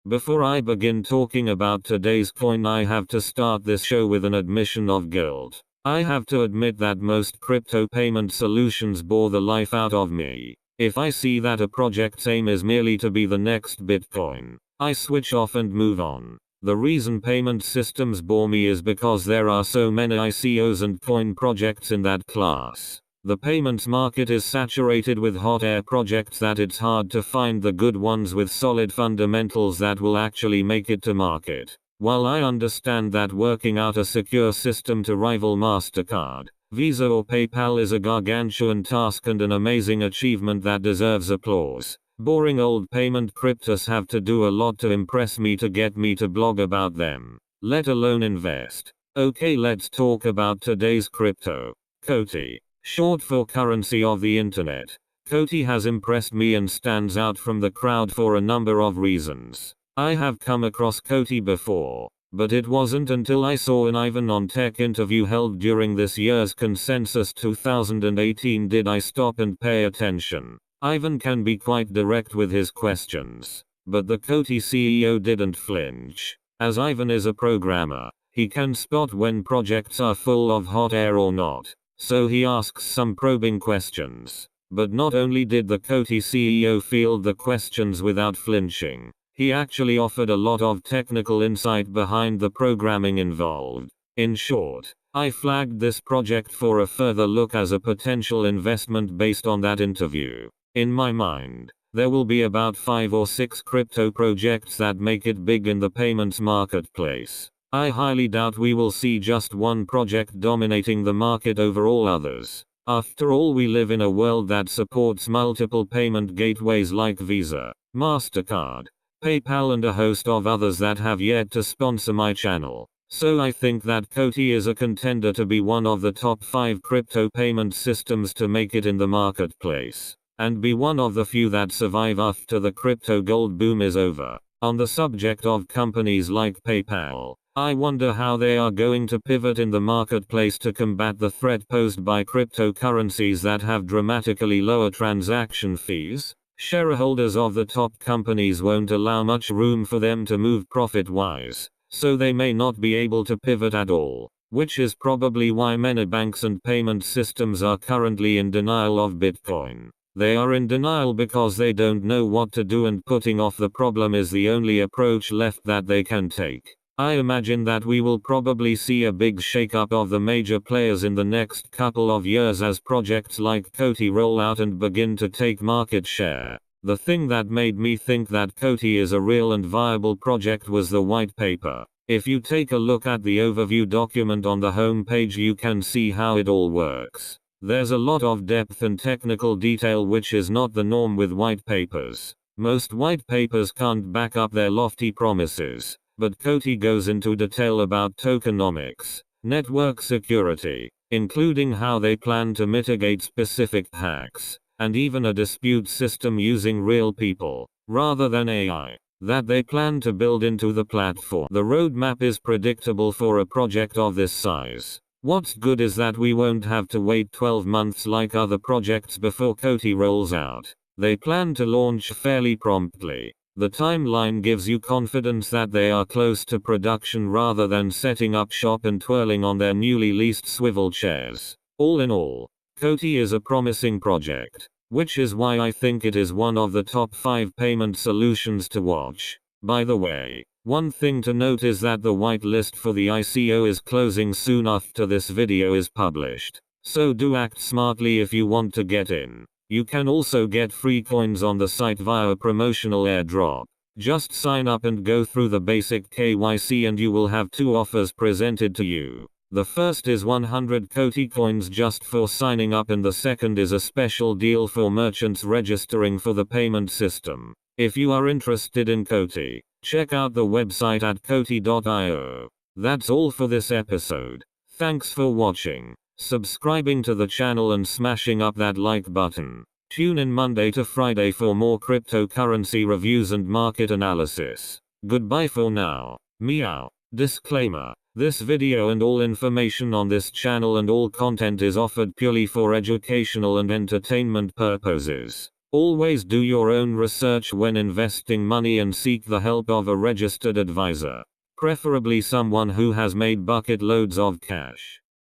Before I begin talking about today's coin, I have to start this show with an admission of guilt. I have to admit that most crypto payment solutions bore the life out of me. If I see that a project's aim is merely to be the next Bitcoin, I switch off and move on. The reason payment systems bore me is because there are so many ICOs and coin projects in that class. The payments market is saturated with hot air projects that it's hard to find the good ones with solid fundamentals that will actually make it to market. While I understand that working out a secure system to rival MasterCard, Visa or PayPal is a gargantuan task and an amazing achievement that deserves applause, boring old payment cryptos have to do a lot to impress me to get me to blog about them, let alone invest. Okay, let's talk about today's crypto. COTI. Short for currency of the internet. COTI has impressed me and stands out from the crowd for a number of reasons. I have come across COTI before, but it wasn't until I saw an Ivan on Tech interview held during this year's Consensus 2018 did I stop and pay attention. Ivan can be quite direct with his questions, but the COTI CEO didn't flinch. As Ivan is a programmer, he can spot when projects are full of hot air or not, so he asks some probing questions. But not only did the COTI CEO field the questions without flinching, he actually offered a lot of technical insight behind the programming involved. In short, I flagged this project for a further look as a potential investment based on that interview. In my mind, there will be about 5 or 6 crypto projects that make it big in the payments marketplace. I highly doubt we will see just one project dominating the market over all others. After all, we live in a world that supports multiple payment gateways like Visa, MasterCard, PayPal and a host of others that have yet to sponsor my channel. So I think that COTI is a contender to be one of the top 5 crypto payment systems to make it in the marketplace, and be one of the few that survive after the crypto gold boom is over. On the subject of companies like PayPal, I wonder how they are going to pivot in the marketplace to combat the threat posed by cryptocurrencies that have dramatically lower transaction fees. Shareholders of the top companies won't allow much room for them to move profit-wise, so they may not be able to pivot at all, which is probably why many banks and payment systems are currently in denial of Bitcoin. They are in denial because they don't know what to do, and putting off the problem is the only approach left that they can take. I imagine that we will probably see a big shakeup of the major players in the next couple of years as projects like COTI roll out and begin to take market share. The thing that made me think that COTI is a real and viable project was the white paper. If you take a look at the overview document on the home page, you can see how it all works. There's a lot of depth and technical detail which is not the norm with white papers. Most white papers can't back up their lofty promises. But COTI goes into detail about tokenomics, network security, including how they plan to mitigate specific hacks, and even a dispute system using real people, rather than AI, that they plan to build into the platform. The roadmap is predictable for a project of this size. What's good is that we won't have to wait 12 months like other projects before COTI rolls out. They plan to launch fairly promptly. The timeline gives you confidence that they are close to production rather than setting up shop and twirling on their newly leased swivel chairs. All in all, COTI is a promising project, which is why I think it is one of the top 5 payment solutions to watch. By the way, one thing to note is that the whitelist for the ICO is closing soon after this video is published. So do act smartly if you want to get in. You can also get free coins on the site via a promotional airdrop. Just sign up and go through the basic KYC and you will have 2 offers presented to you. The first is 100 COTI coins just for signing up, and the second is a special deal for merchants registering for the payment system. If you are interested in COTI, check out the website at coti.io. That's all for this episode. Thanks for watching, subscribing to the channel and smashing up that like button. Tune in Monday to Friday for more cryptocurrency reviews and market analysis. Goodbye for now. Meow. Disclaimer. This video and all information on this channel and all content is offered purely for educational and entertainment purposes. Always do your own research when investing money and seek the help of a registered advisor. Preferably someone who has made bucket loads of cash.